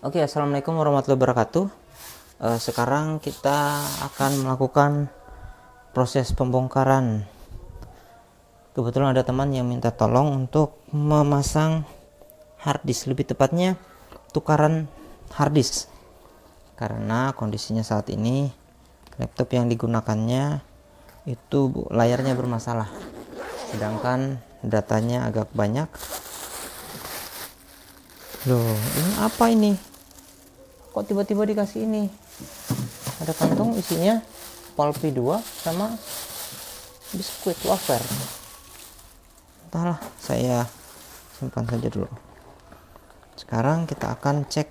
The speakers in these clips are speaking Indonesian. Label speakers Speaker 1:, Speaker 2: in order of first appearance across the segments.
Speaker 1: Oke, assalamualaikum warahmatullahi wabarakatuh. Sekarang kita akan melakukan proses pembongkaran. Kebetulan ada teman yang minta tolong untuk memasang harddisk, lebih tepatnya tukaran harddisk, karena kondisinya saat ini laptop yang digunakannya itu layarnya bermasalah, sedangkan datanya agak banyak. Loh, ini apa ini? Kok tiba-tiba dikasih ini? Ada kantong isinya pulpi 2 sama biskuit wafer. Entahlah, saya simpan saja dulu. Sekarang kita akan cek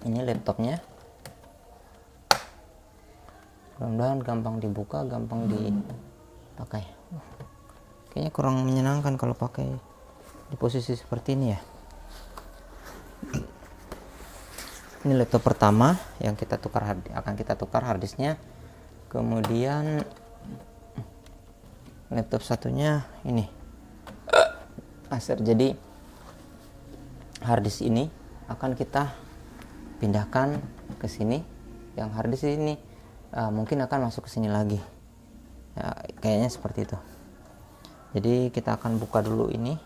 Speaker 1: ini laptopnya. Mudah-mudahan gampang dibuka, gampang dipakai. Kayaknya kurang menyenangkan kalau pakai di posisi seperti ini ya. Ini laptop pertama yang kita tukar, akan kita tukar harddisknya. Kemudian laptop satunya ini Acer. Jadi harddisk ini akan kita pindahkan ke sini. Yang harddisk ini mungkin akan masuk ke sini lagi ya, kayaknya seperti itu. Jadi kita akan buka dulu ini,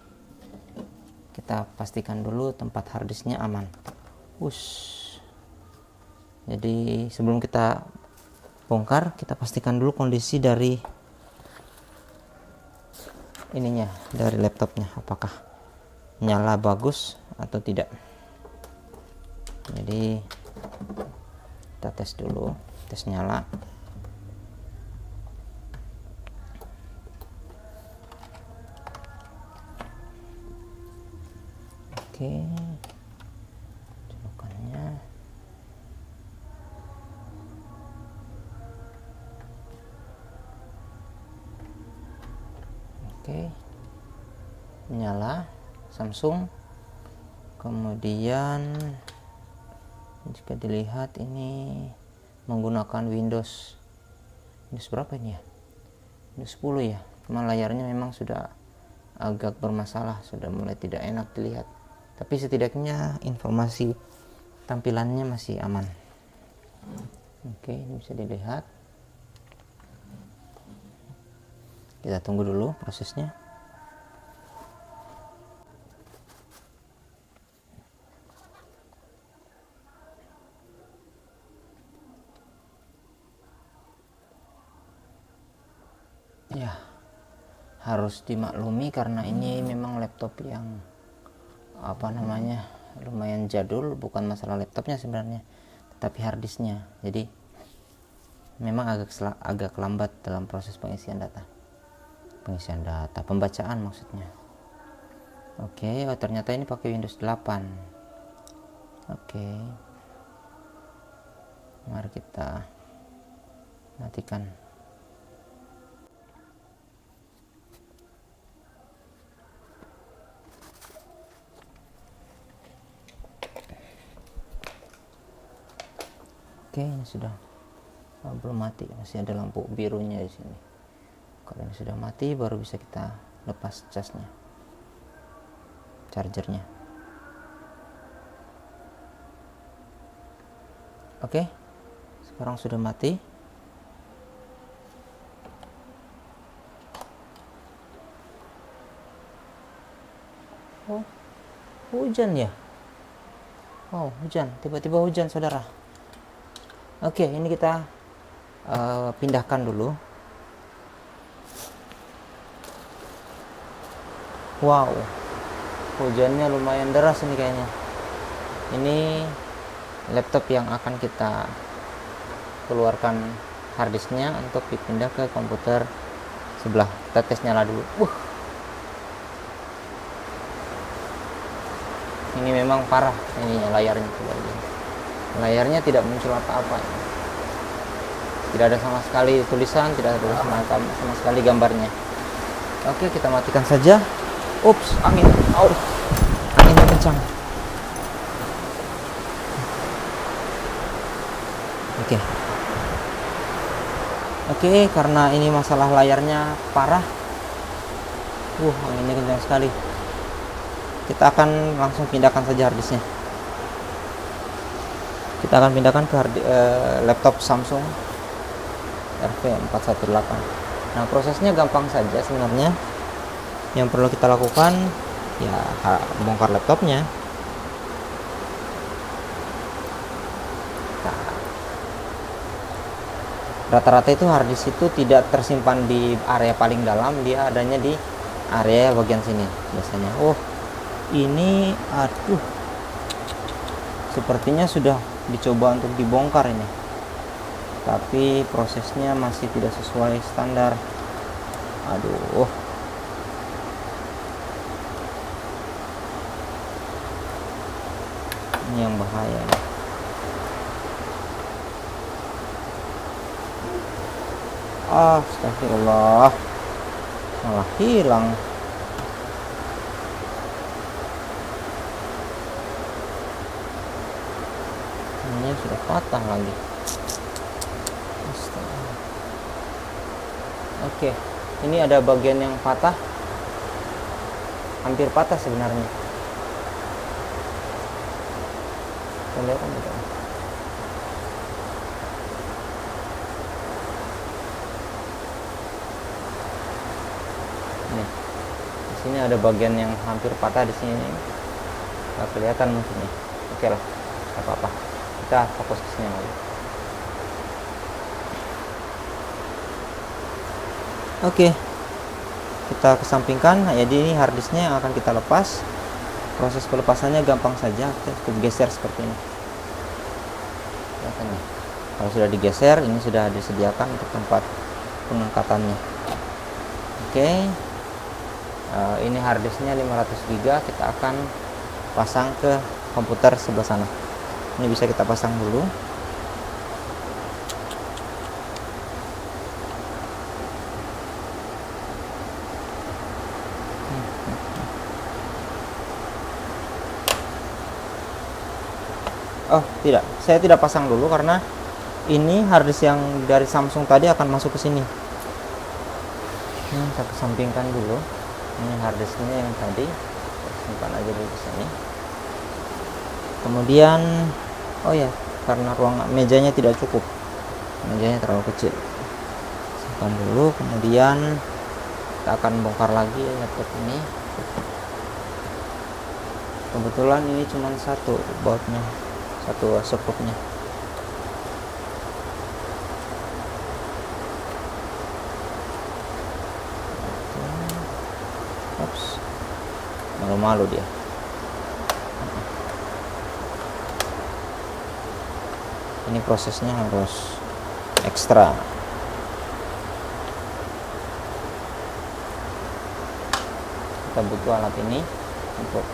Speaker 1: kita pastikan dulu tempat harddisknya aman. Jadi sebelum kita bongkar, kita pastikan dulu kondisi dari ininya, dari laptopnya, apakah nyala bagus atau tidak. Jadi kita tes dulu, tes nyala. Oke, colokannya. Oke, nyala Samsung. Kemudian jika dilihat ini menggunakan Windows berapa ini ya? Windows 10 ya. Cuma layarnya memang sudah agak bermasalah, sudah mulai tidak enak dilihat. Tapi setidaknya informasi tampilannya masih aman. Oke, ini bisa dilihat. Kita tunggu dulu prosesnya. Ya, harus dimaklumi karena ini memang laptop yang lumayan jadul. Bukan masalah laptopnya sebenarnya, tetapi harddisknya. Jadi memang agak lambat dalam proses pembacaan maksudnya. Oke, ternyata ini pakai Windows 8. Oke, mari kita matikan. Oke, ini sudah belum mati, masih ada lampu birunya di sini. Kalau ini sudah mati, baru bisa kita lepas casnya, chargernya. Oke, sekarang sudah mati. Oh, hujan ya? Oh, hujan, tiba-tiba hujan saudara. Oke, ini kita pindahkan dulu. Wow, hujannya lumayan deras ini kayaknya. Ini laptop yang akan kita keluarkan harddisknya untuk dipindah ke komputer sebelah. Kita tes nyala dulu. Ini memang parah ininya, layarnya. Layarnya tidak muncul apa-apa. Tidak ada sama sekali tulisan, tidak ada sama sekali gambarnya. Oke, kita matikan saja. Ups, angin. Anginnya kencang. Oke, karena ini masalah layarnya parah. Anginnya kencang sekali. Kita akan langsung pindahkan saja harddisknya. kita akan pindahkan ke laptop Samsung RV418. Nah, prosesnya gampang saja sebenarnya. Yang perlu kita lakukan ya bongkar laptopnya. Nah, rata-rata itu harddisk itu tidak tersimpan di area paling dalam, dia adanya di area bagian sini biasanya. Oh, ini aduh, sepertinya sudah dicoba untuk dibongkar ini, tapi prosesnya masih tidak sesuai standar. Aduh, ini yang bahaya ini. Astagfirullah, malah hilang. Ini sudah patah lagi. Astaga. Oke, ini ada bagian yang patah, hampir patah sebenarnya. Kelihatan tidak? Nih, di sini ada bagian yang hampir patah di sini. Nggak kelihatan mungkin ya. Oke lah, nggak apa-apa. Kita fokus ke sini lagi. Oke, kita kesampingkan. Nah, jadi ini harddisknya yang akan kita lepas. Proses pelepasannya gampang saja, kita cukup geser seperti ini. Kelihatan ya? Kalau sudah digeser, ini sudah disediakan untuk tempat pengangkatannya. Oke, ini harddisknya 500 GB. Kita akan pasang ke komputer sebelah sana. Ini bisa kita pasang dulu. Oh tidak, saya tidak pasang dulu karena ini harddisk yang dari Samsung tadi akan masuk ke sini. Ini saya kesampingkan dulu. Ini harddisknya yang tadi, simpan aja dulu di sini. Kemudian, oh ya, karena ruang mejanya tidak cukup, mejanya terlalu kecil, simpan dulu. Kemudian kita akan bongkar lagi laptop ini. Kebetulan ini cuma satu bautnya, satu sekupnya. Ups, malu-malu dia. Ini prosesnya harus ekstra. Kita butuh alat ini untuk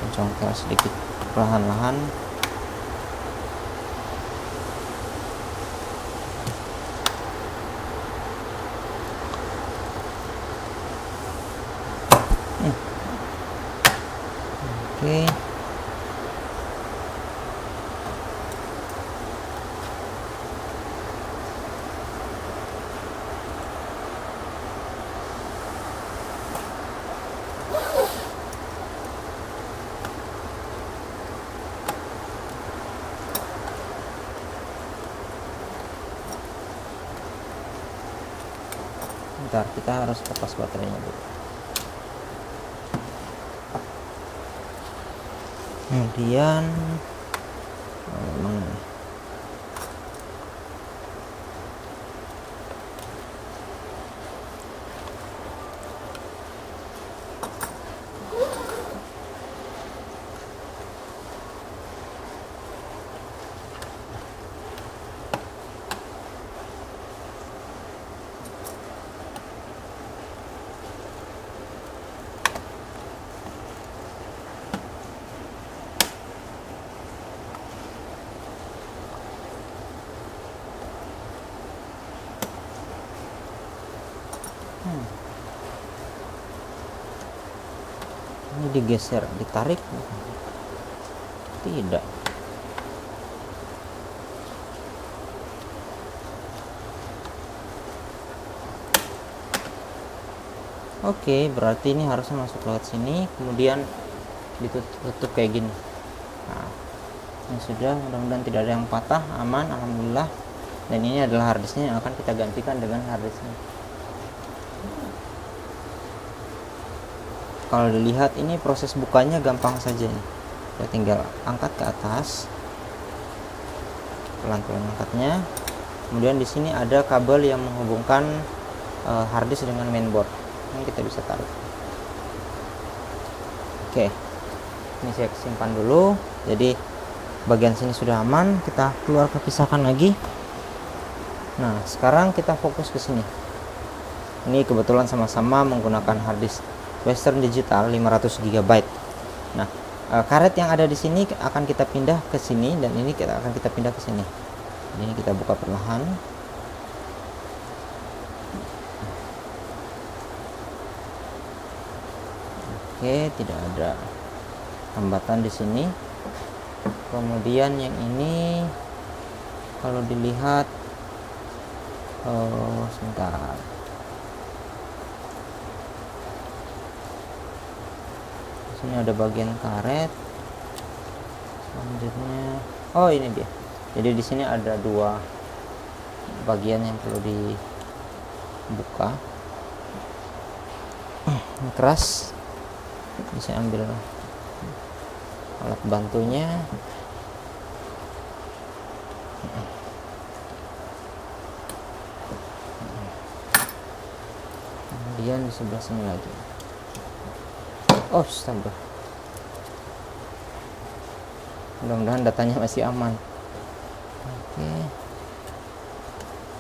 Speaker 1: mencongkel sedikit perlahan-lahan. Oke. Bentar, kita harus lepas baterainya dulu. Kemudian mana nih? Ini digeser, ditarik? Tidak. Oke, berarti ini harusnya masuk lewat sini, kemudian ditutup kayak gini. Nah, Ini sudah, mudah-mudahan tidak ada yang patah, aman, alhamdulillah. Dan ini adalah harddisknya yang akan kita gantikan dengan harddisknya. Kalau dilihat ini proses bukanya gampang saja nih. Kita tinggal angkat ke atas, pelan-pelan angkatnya. Kemudian di sini ada kabel yang menghubungkan harddisk dengan mainboard. Ini kita bisa taruh. Oke, ini saya simpan dulu. Jadi bagian sini sudah aman. Kita keluar, pisahkan lagi. Nah, sekarang kita fokus ke sini. Ini kebetulan sama-sama menggunakan harddisk Western Digital 500 GB. Nah, karet yang ada di sini akan kita pindah ke sini, dan ini akan kita pindah ke sini. Ini kita buka perlahan. Oke, tidak ada hambatan di sini. Kemudian yang ini kalau dilihat, sebentar. Ini ada bagian karet. Selanjutnya, ini dia. Jadi di sini ada dua bagian yang perlu dibuka. Ini keras. Bisa ambil alat bantunya. Kemudian di sebelah sini lagi. Astaga. Mudah-mudahan datanya masih aman.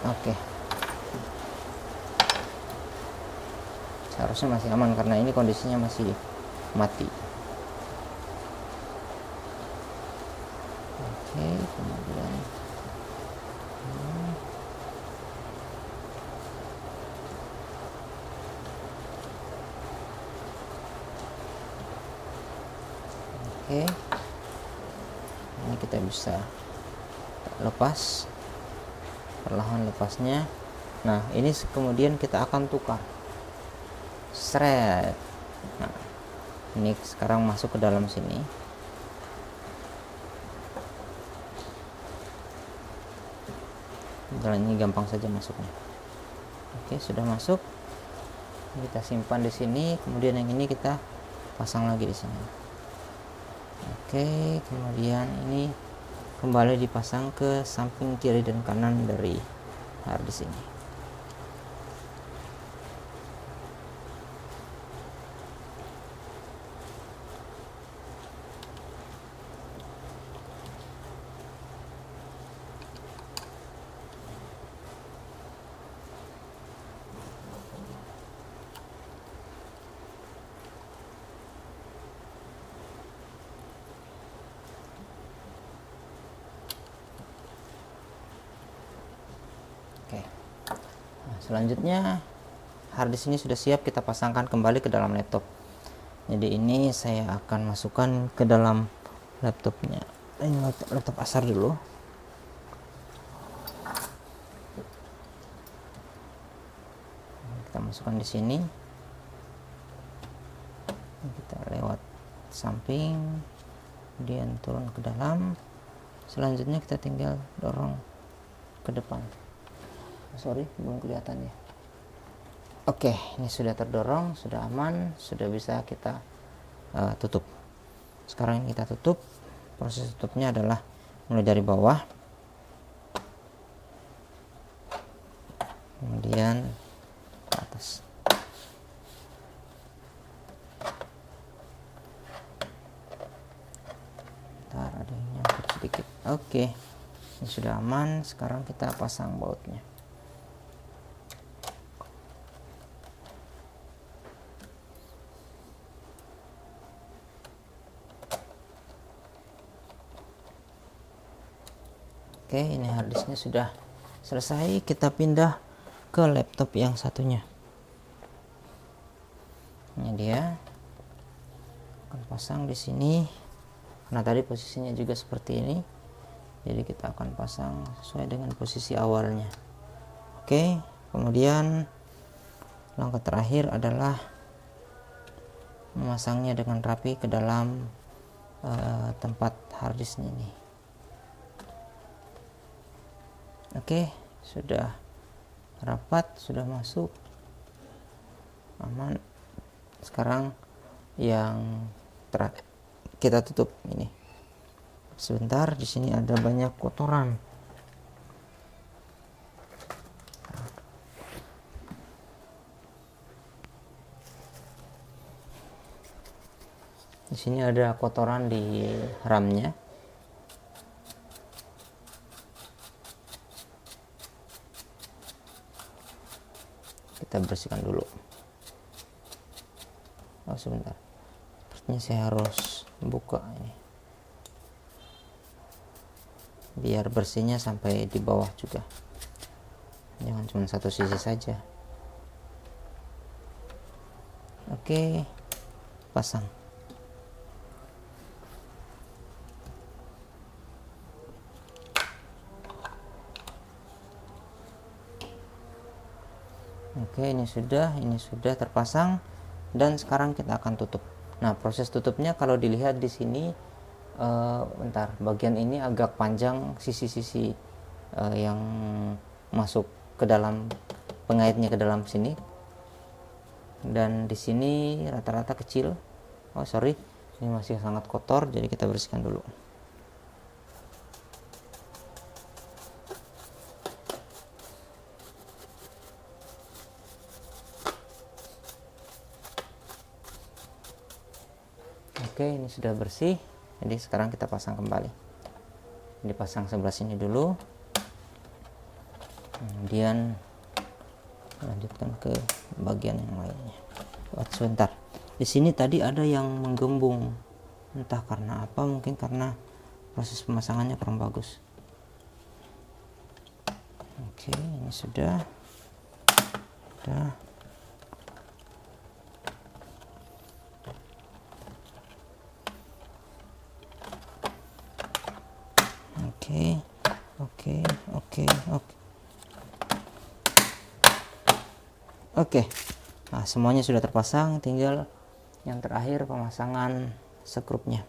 Speaker 1: Oke. Seharusnya masih aman karena ini kondisinya masih mati. Oke, kemudian ini kita bisa lepas, perlahan lepasnya. Nah, ini kemudian kita akan tukar. Seret. Nah, ini sekarang masuk ke dalam sini. Jalan ini gampang saja masuknya. Oke, sudah masuk. Kita simpan di sini. Kemudian yang ini kita pasang lagi di sini. Oke, kemudian ini kembali dipasang ke samping kiri dan kanan dari harddisk ini. Selanjutnya harddisk ini sudah siap kita pasangkan kembali ke dalam laptop. Jadi ini saya akan masukkan ke dalam laptopnya. Ini laptop Acer dulu. Kita masukkan di sini. Kita lewat samping, kemudian turun ke dalam. Selanjutnya kita tinggal dorong ke depan. Sorry, belum kelihatan ya. Oke, ini sudah terdorong, sudah aman, sudah bisa kita tutup. Sekarang kita tutup. Proses tutupnya adalah mulai dari bawah, kemudian ke atas. Ntar ada yang nyangkut sedikit. Oke, ini sudah aman. Sekarang kita pasang bautnya. Oke, ini harddisknya sudah selesai. Kita pindah ke laptop yang satunya. Ini dia. Akan pasang di sini. Karena tadi posisinya juga seperti ini. Jadi kita akan pasang sesuai dengan posisi awalnya. Oke, kemudian langkah terakhir adalah memasangnya dengan rapi ke dalam tempat harddisknya ini. Oke, sudah rapat, sudah masuk, aman. Sekarang yang kita tutup ini. Sebentar, di sini ada banyak kotoran. Di sini ada kotoran di RAM-nya. Kita bersihkan dulu. Oh, sebentar. Sepertinya saya harus buka ini. Biar bersihnya sampai di bawah juga. Jangan cuma satu sisi saja. Oke, pasang. Oke, ini sudah terpasang dan sekarang kita akan tutup. Nah, proses tutupnya kalau dilihat di sini, bentar, bagian ini agak panjang, sisi-sisi yang masuk ke dalam pengaitnya ke dalam sini, dan di sini rata-rata kecil. Oh sorry, ini masih sangat kotor, jadi kita bersihkan dulu. Oke, ini sudah bersih. Jadi sekarang kita pasang kembali. Dipasang sebelah sini dulu. Kemudian lanjutkan ke bagian yang lainnya. Sebentar. Di sini tadi ada yang menggembung. Entah karena apa, mungkin karena proses pemasangannya kurang bagus. Oke, ini sudah. Oke. Nah, semuanya sudah terpasang, tinggal yang terakhir pemasangan skrupnya.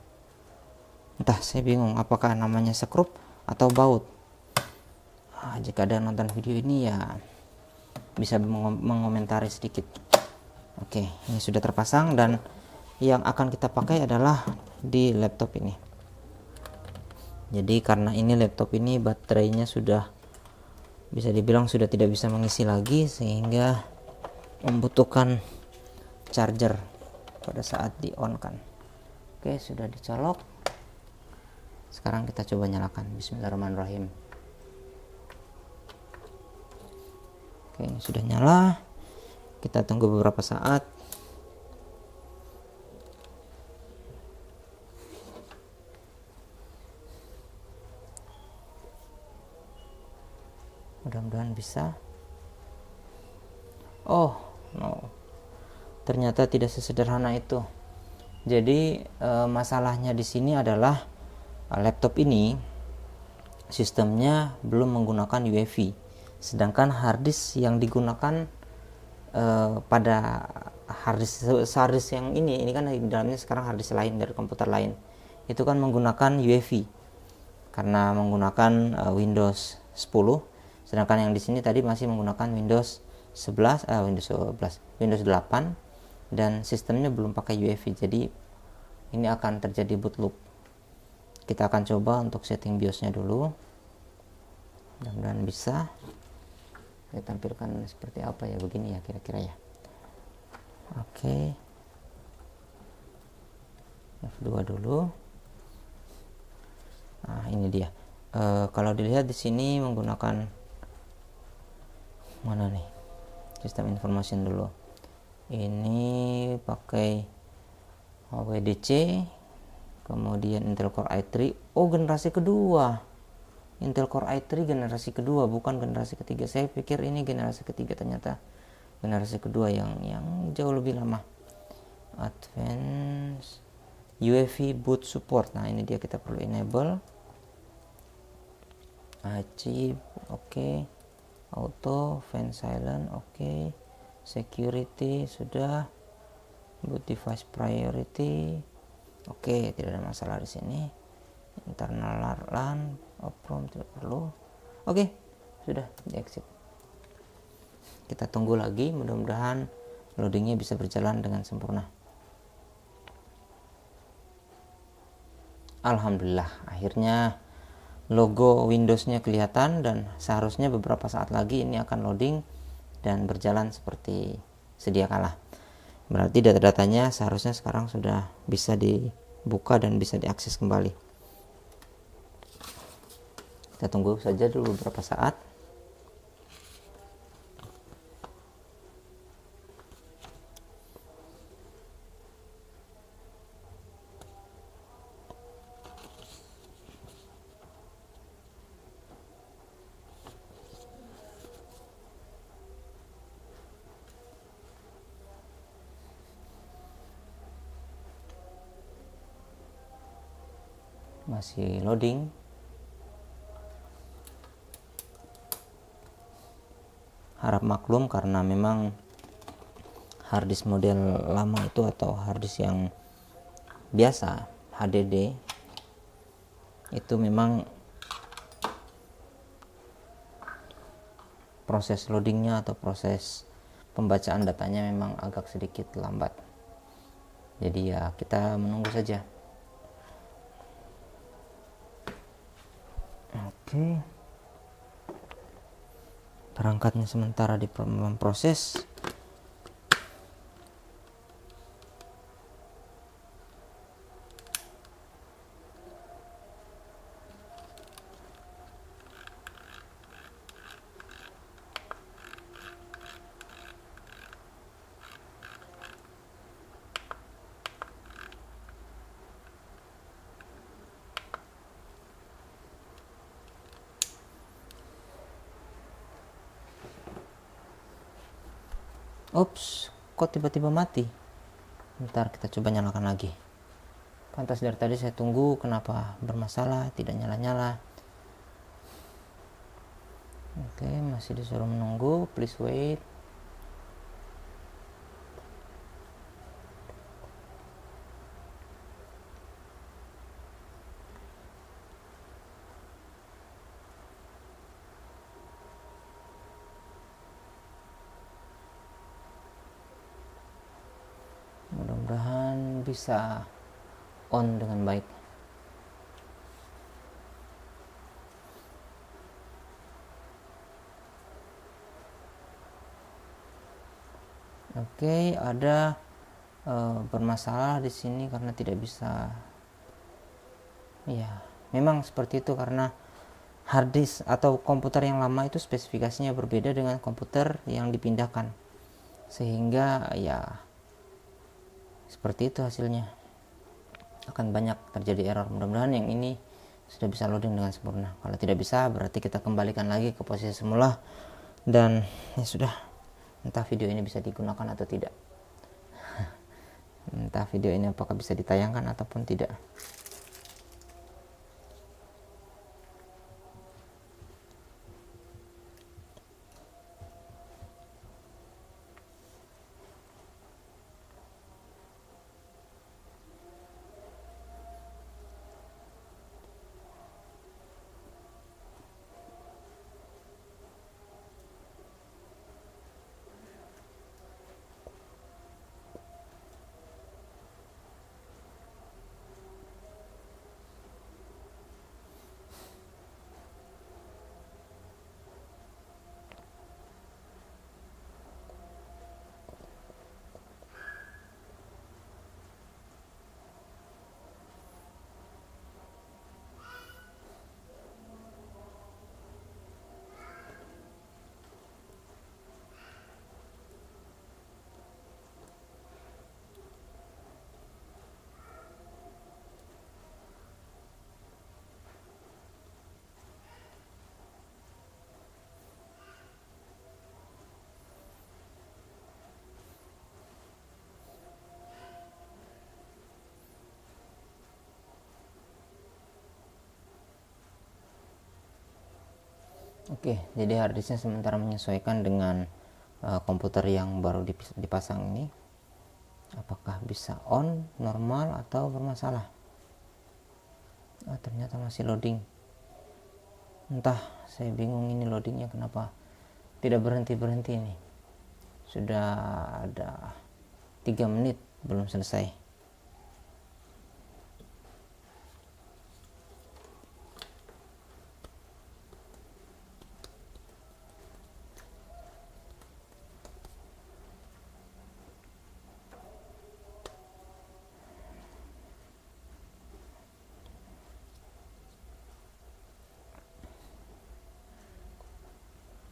Speaker 1: Entah, saya bingung apakah namanya skrup atau baut. Jika ada nonton video ini ya bisa mengomentari sedikit. Oke, ini sudah terpasang dan yang akan kita pakai adalah di laptop ini. Jadi karena ini laptop ini baterainya sudah bisa dibilang sudah tidak bisa mengisi lagi, sehingga membutuhkan charger pada saat di on kan. Oke, sudah dicolok. Sekarang kita coba nyalakan. Bismillahirrahmanirrahim. Oke, ini sudah nyala. Kita tunggu beberapa saat. Mudah-mudahan bisa. Oh no, ternyata tidak sesederhana itu. Jadi masalahnya di sini adalah laptop ini sistemnya belum menggunakan UEFI, sedangkan harddisk yang digunakan pada harddisk yang ini kan di dalamnya sekarang harddisk lain dari komputer lain, itu kan menggunakan UEFI karena menggunakan Windows 10, sedangkan yang di sini tadi masih menggunakan Windows 8 dan sistemnya belum pakai UEFI. Jadi ini akan terjadi boot loop. Kita akan coba untuk setting BIOS-nya dulu. Mudah-mudahan bisa. Saya tampilkan seperti apa ya, begini ya kira-kira ya. Oke. F2 dulu. Nah, ini dia. Kalau dilihat di sini menggunakan mana nih? Sistem information dulu. Ini pakai WDC, kemudian Intel Core i3. Oh, generasi kedua. Intel Core i3 generasi kedua, bukan generasi ketiga. Saya pikir ini generasi ketiga, ternyata generasi kedua yang jauh lebih lama. Advanced UEFI boot support. Nah, ini dia, kita perlu enable. Chip, oke. Auto, fan silent, oke. Security sudah. Boot device priority, oke, tidak ada masalah di sini. Internal LAN, oprom tidak perlu. Oke, sudah di exit. Kita tunggu lagi, mudah-mudahan loadingnya bisa berjalan dengan sempurna. Alhamdulillah, akhirnya logo Windows-nya kelihatan dan seharusnya beberapa saat lagi ini akan loading dan berjalan seperti sedia kala. Berarti data-datanya seharusnya sekarang sudah bisa dibuka dan bisa diakses kembali. Kita tunggu saja dulu beberapa saat. Masih loading. Harap maklum karena memang harddisk model lama itu atau harddisk yang biasa HDD itu memang proses loadingnya atau proses pembacaan datanya memang agak sedikit lambat. Jadi ya kita menunggu saja. Oke. Perangkatnya sementara proses. Ups, kok tiba-tiba mati? Bentar, kita coba nyalakan lagi. Pantas dari tadi saya tunggu, kenapa bermasalah, tidak nyala-nyala. Oke, masih disuruh menunggu, please wait. Mudah-mudahan bisa on dengan baik. Oke, ada bermasalah di sini karena tidak bisa. Ya, memang seperti itu karena harddisk atau komputer yang lama itu spesifikasinya berbeda dengan komputer yang dipindahkan. Sehingga ya seperti itu hasilnya. Akan banyak terjadi error. Mudah-mudahan yang ini sudah bisa loading dengan sempurna. Kalau tidak bisa berarti kita kembalikan lagi ke posisi semula dan ya sudah, entah video ini bisa digunakan atau tidak. Entah video ini apakah bisa ditayangkan ataupun tidak. Oke, jadi harddisknya sementara menyesuaikan dengan komputer yang baru dipasang ini. Apakah bisa on, normal, atau bermasalah? Ternyata masih loading. Entah, saya bingung ini loadingnya kenapa tidak berhenti-berhenti ini. Sudah ada 3 menit belum selesai.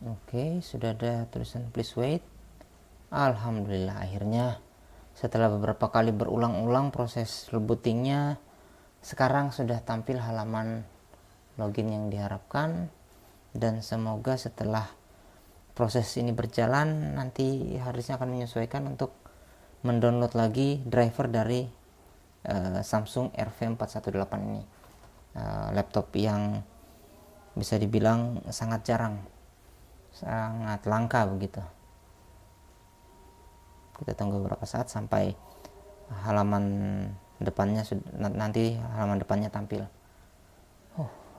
Speaker 1: Oke, sudah ada tulisan please wait. Alhamdulillah, akhirnya setelah beberapa kali berulang-ulang proses rebootingnya, sekarang sudah tampil halaman login yang diharapkan. Dan semoga setelah proses ini berjalan, nanti harddisknya akan menyesuaikan untuk mendownload lagi driver dari Samsung RV418 ini. Laptop yang bisa dibilang sangat jarang, sangat langka begitu. Kita tunggu beberapa saat sampai halaman depannya nanti halaman depannya tampil.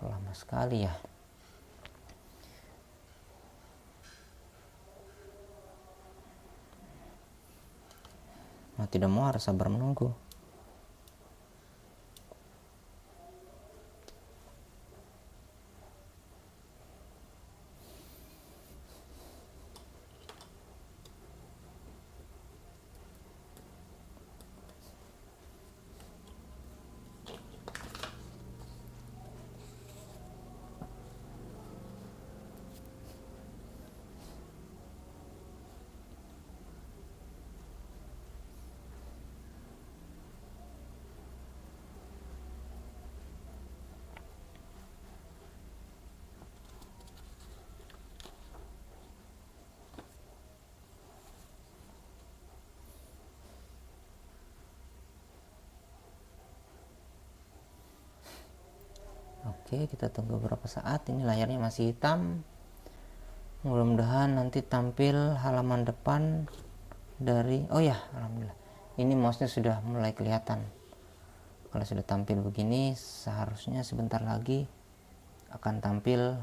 Speaker 1: Lama sekali ya. Mau tidak mau harus sabar menunggu. Oke, kita tunggu beberapa saat. Ini layarnya masih hitam. Mudah-mudahan nanti tampil halaman depan dari, oh ya, alhamdulillah, ini mouse-nya sudah mulai kelihatan. Kalau sudah tampil begini, seharusnya sebentar lagi akan tampil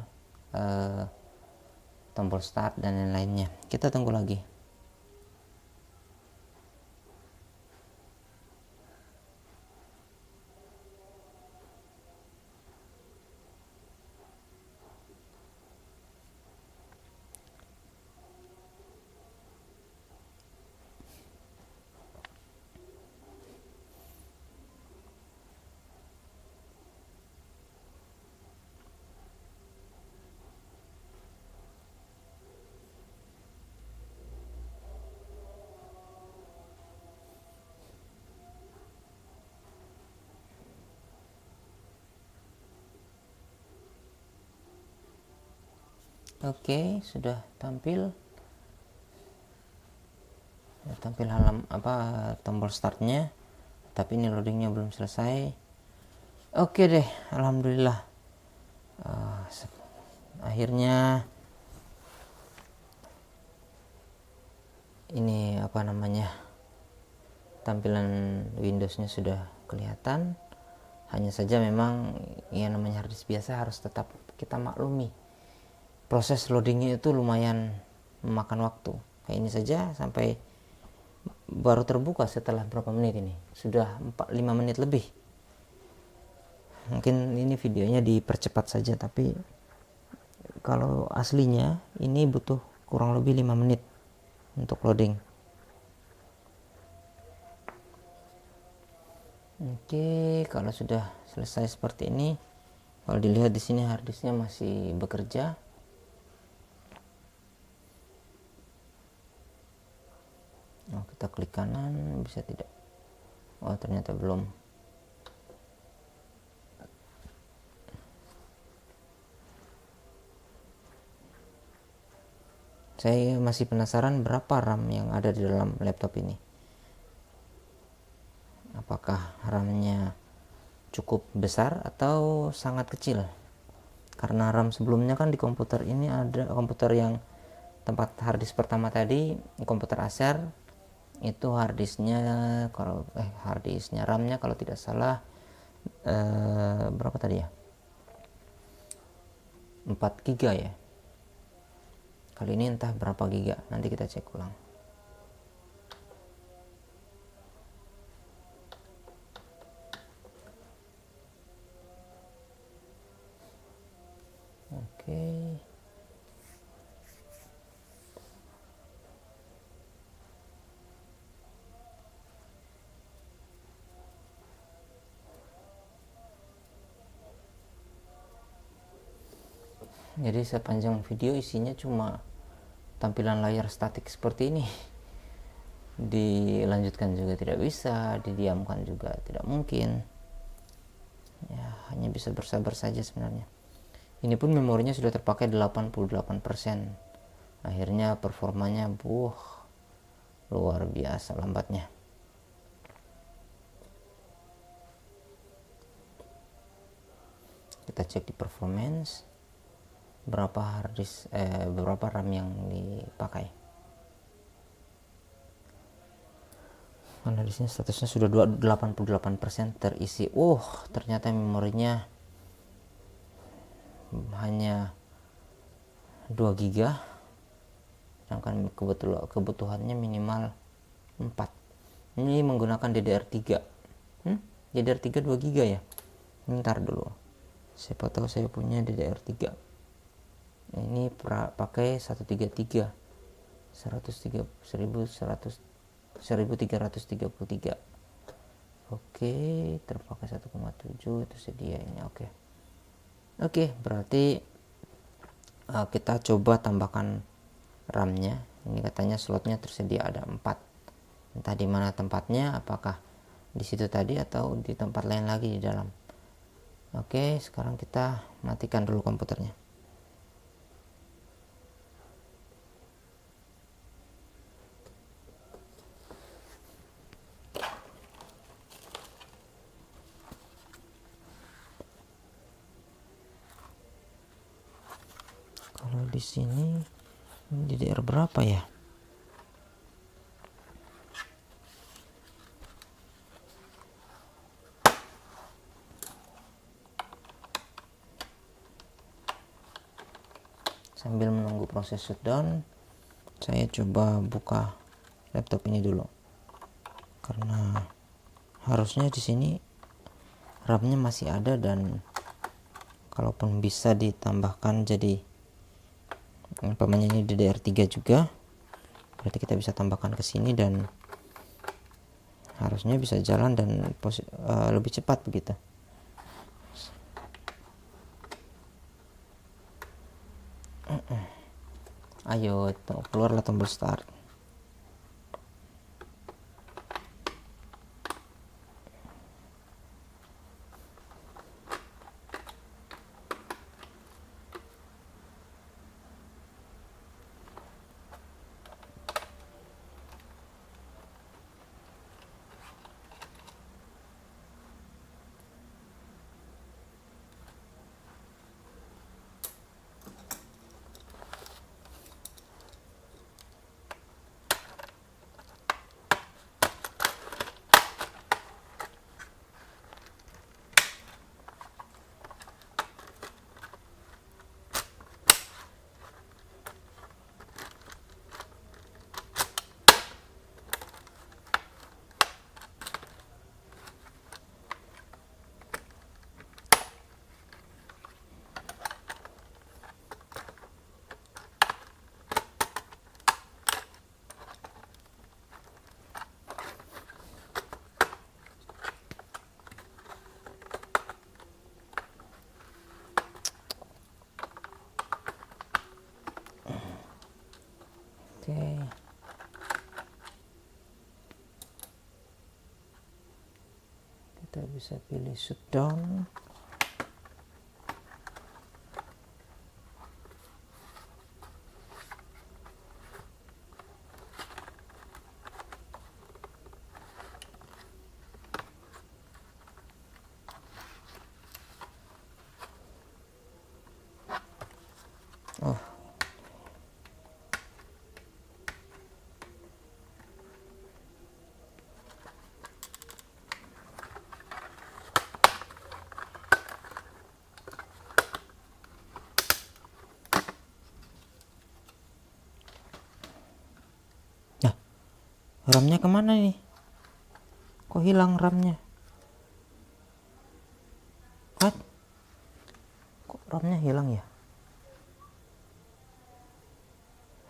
Speaker 1: tombol start dan lain-lainnya. Kita tunggu lagi. Oke, sudah tampil. Tampil tombol startnya, tapi ini loadingnya belum selesai. Oke deh, alhamdulillah. Akhirnya ini tampilan Windowsnya sudah kelihatan. Hanya saja memang ya namanya harddisk biasa harus tetap kita maklumi, proses loadingnya itu lumayan memakan waktu. Kayak ini saja sampai baru terbuka setelah berapa menit ini, sudah 5 menit lebih. Mungkin ini videonya dipercepat saja, tapi kalau aslinya ini butuh kurang lebih 5 menit untuk loading. Oke, kalau sudah selesai seperti ini, kalau dilihat di sini harddisknya masih bekerja. Kita klik kanan, bisa tidak? Oh, ternyata belum. Saya masih penasaran berapa RAM yang ada di dalam laptop ini. Apakah RAM-nya cukup besar atau sangat kecil? Karena RAM sebelumnya kan di komputer ini ada komputer yang tempat harddisk pertama tadi, komputer Acer, itu harddisknya RAM-nya kalau tidak salah berapa tadi ya, 4 giga ya. Kali ini entah berapa giga, nanti kita cek ulang. Oke. Jadi sepanjang video isinya cuma tampilan layar statik seperti ini. Dilanjutkan juga tidak bisa, didiamkan juga tidak mungkin. Ya, hanya bisa bersabar saja sebenarnya. Ini pun memorinya sudah terpakai 88%. Akhirnya performanya luar biasa lambatnya. Kita cek di performance berapa berapa RAM yang dipakai. Karena di sini statusnya sudah 88% terisi. Ternyata memorinya hanya 2 giga, sedangkan kebutuhannya minimal 4. Ini menggunakan DDR3. DDR3 2 giga ya. Bentar dulu, siapa tahu saya punya DDR3. Ini pakai 133 1333. Oke, terpakai 1,7 itu sedia ini. Oke, berarti kita coba tambahkan RAM-nya. Ini katanya slotnya tersedia ada 4. Entah di mana tempatnya, apakah di situ tadi atau di tempat lain lagi di dalam. Oke, sekarang kita matikan dulu komputernya. Kalau di sini DDR berapa ya? Sambil menunggu proses shutdown, saya coba buka laptop ini dulu. Karena harusnya di sini RAM-nya masih ada, dan kalaupun bisa ditambahkan jadi umpamanya ini DDR3 juga, berarti kita bisa tambahkan ke sini dan harusnya bisa jalan dan lebih cepat begitu. Ayo, keluarlah tombol start. Oke. Kita bisa pilih shutdown. RAM-nya kemana nih? Kok hilang RAM-nya? What? Kok RAM-nya hilang ya?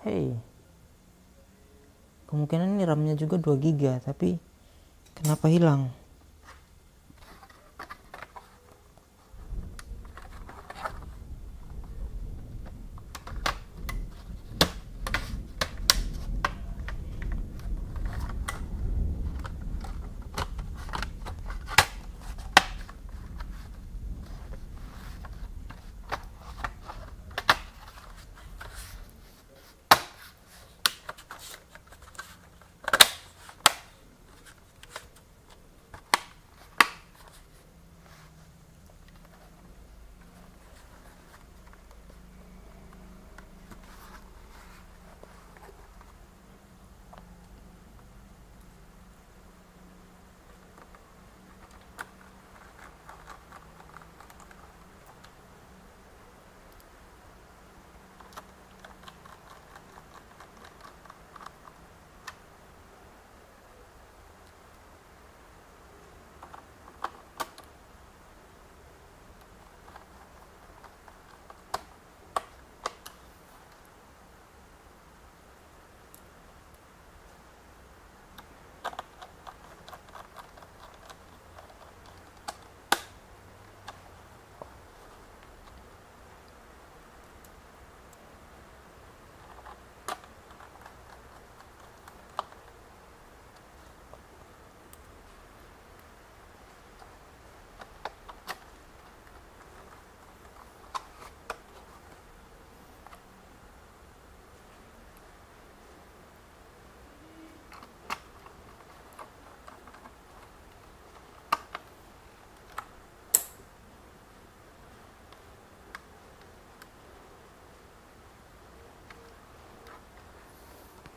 Speaker 1: Hey, kemungkinan ini RAM-nya juga 2 GB, tapi kenapa hilang?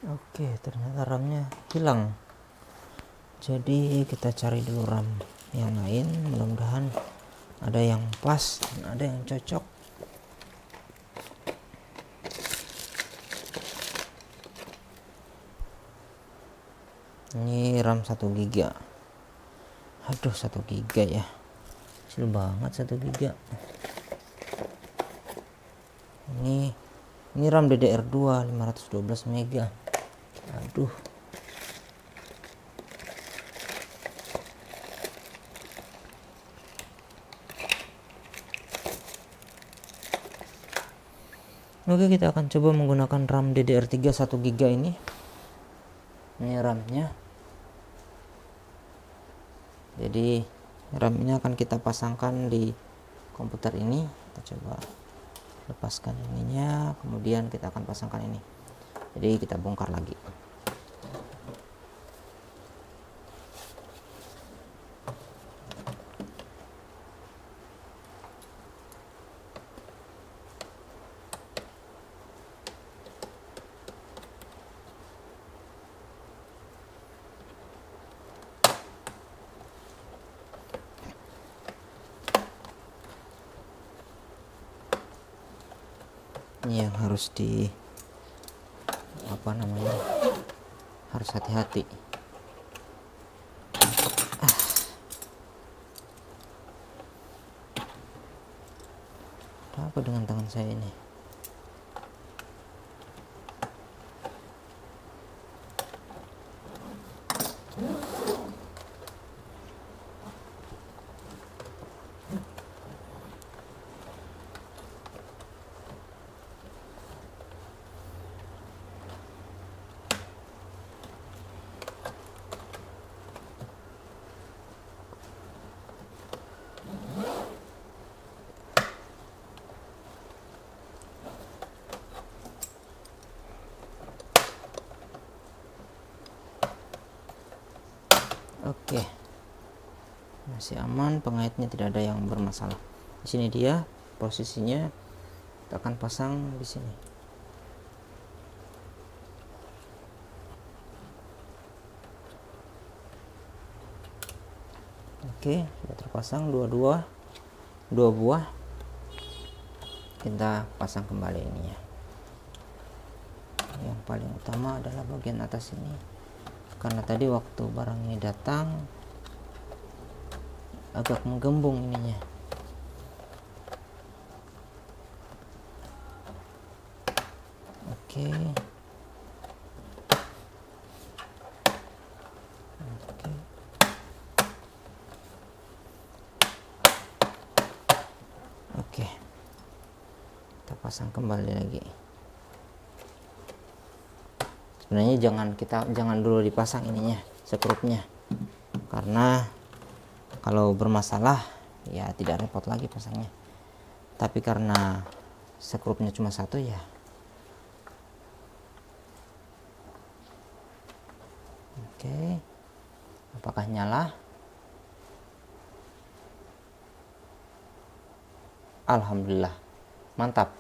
Speaker 1: Oke, ternyata RAM-nya hilang. Jadi kita cari dulu RAM yang lain, mudah-mudahan ada yang pas dan ada yang cocok. Ini RAM 1 GB. Aduh, 1 GB ya. Kecil banget 1 GB. Ini RAM DDR2 512 MB. Aduh. Oke, kita akan coba menggunakan RAM DDR3 1 GB ini. Ini RAM-nya. Jadi RAM ini akan kita pasangkan di komputer ini. Kita coba lepaskan ininya, kemudian kita akan pasangkan ini. Jadi kita bongkar lagi. Ini yang harus harus hati-hati. Ada apa dengan tangan saya ini? Oke, masih aman, pengaitnya tidak ada yang bermasalah. Di sini dia posisinya, kita akan pasang di sini. Oke, sudah terpasang dua buah. Kita pasang kembali ininya. Yang paling utama adalah bagian atas ini. karena tadi waktu barang ini datang agak menggembung ininya. Oke. Oke, kita pasang kembali lagi. Sebenarnya jangan dulu dipasang ininya, skrupnya, karena kalau bermasalah ya tidak repot lagi pasangnya. Tapi karena skrupnya cuma satu ya. Oke, apakah nyala? Alhamdulillah, mantap.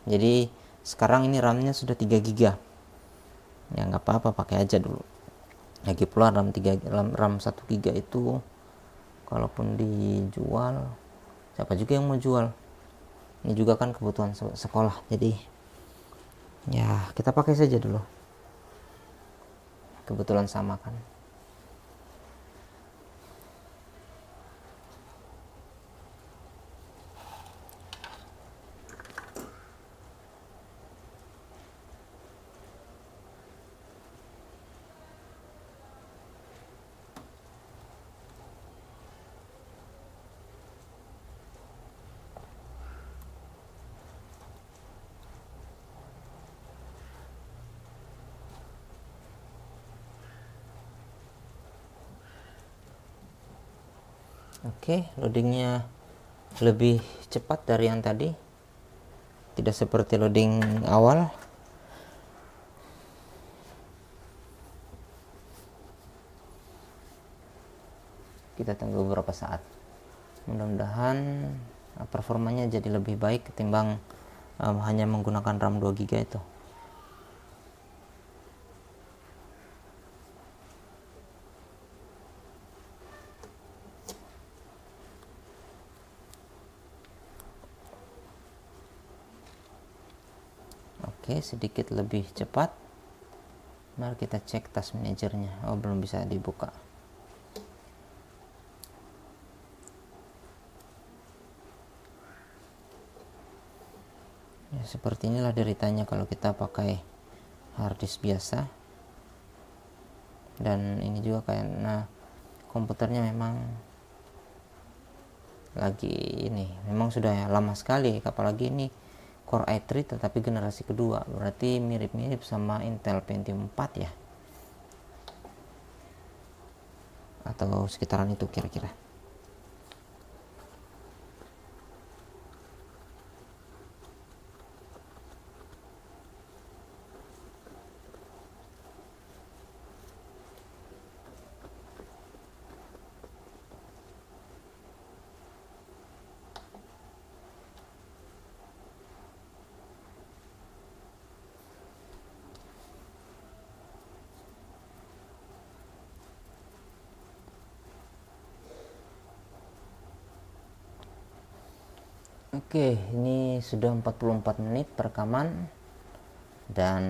Speaker 1: Jadi sekarang ini RAM-nya sudah 3 GB. Ya nggak apa-apa, pakai aja dulu. Lagi pula RAM 1 GB itu kalaupun dijual, siapa juga yang mau jual? Ini juga kan kebutuhan sekolah, jadi ya kita pakai saja dulu. Kebetulan sama kan. Oke, loadingnya lebih cepat dari yang tadi, tidak seperti loading awal. Kita tunggu beberapa saat, mudah-mudahan performanya jadi lebih baik ketimbang hanya menggunakan RAM 2 GB itu. Oke, sedikit lebih cepat. Mari kita cek task manajernya. Oh, belum bisa dibuka. Ya, seperti inilah deritanya kalau kita pakai harddisk biasa. Dan ini juga karena komputernya memang memang sudah lama sekali, apalagi ini Core i3 tetapi generasi kedua, berarti mirip-mirip sama Intel Pentium 4 ya, atau sekitaran itu kira-kira. Oke, ini sudah 44 menit perekaman, dan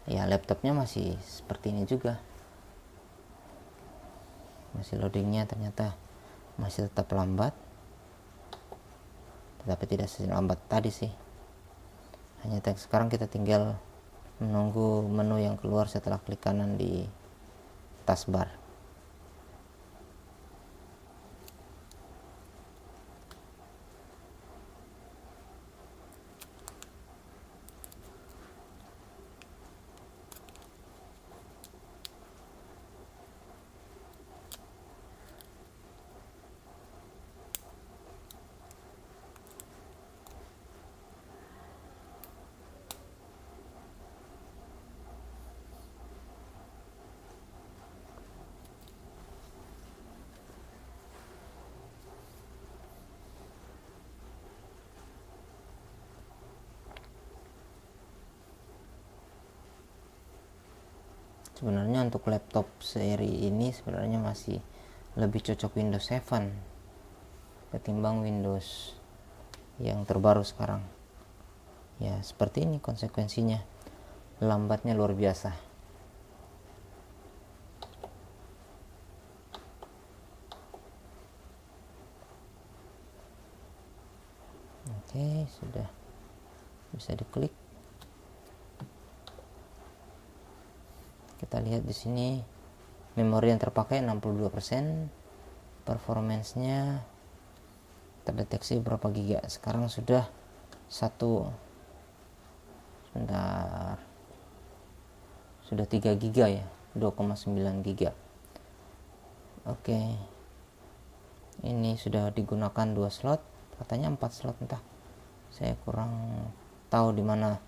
Speaker 1: ya laptopnya masih seperti ini juga, masih loadingnya ternyata masih tetap lambat, tetapi tidak selambat tadi sih. Hanya sekarang kita tinggal menunggu menu yang keluar setelah klik kanan di taskbar. Sebenarnya untuk laptop seri ini sebenarnya masih lebih cocok Windows 7 ketimbang Windows yang terbaru sekarang. Ya seperti ini konsekuensinya, lambatnya luar biasa. Oke, sudah bisa diklik. Kita lihat di sini memori yang terpakai 62%, performance-nya terdeteksi berapa giga. Sekarang sudah sudah 3 giga ya, 2,9 giga. Oke, ini sudah digunakan 2 slot, katanya 4 slot, entah, saya kurang tahu di mana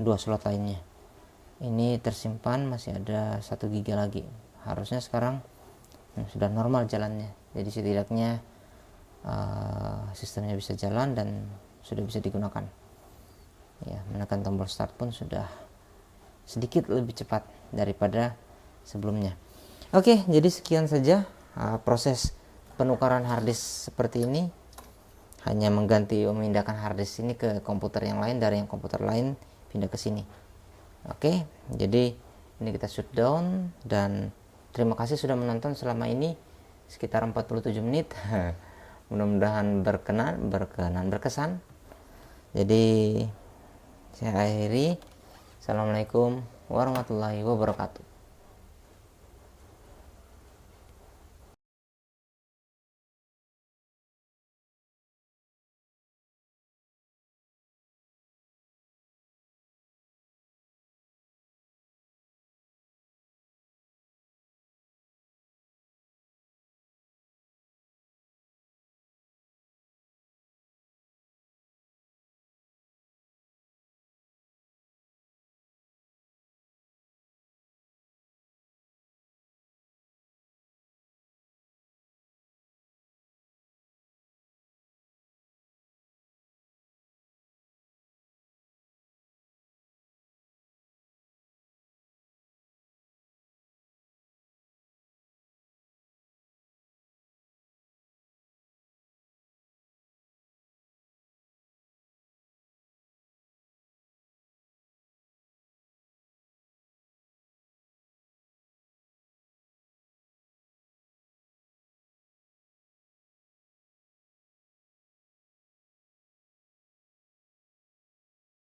Speaker 1: 2 slot lainnya. Ini tersimpan masih ada 1 giga lagi. Harusnya sekarang sudah normal jalannya, jadi setidaknya sistemnya bisa jalan dan sudah bisa digunakan ya. Menekan tombol start pun sudah sedikit lebih cepat daripada sebelumnya. Oke, jadi sekian saja proses penukaran harddisk seperti ini. Hanya mengganti, memindahkan harddisk ini ke komputer yang lain, dari yang komputer lain pindah ke sini. Oke, jadi ini kita shutdown, dan terima kasih sudah menonton selama ini sekitar 47 menit. Mudah-mudahan berkesan. Jadi saya akhiri. Assalamualaikum warahmatullahi wabarakatuh.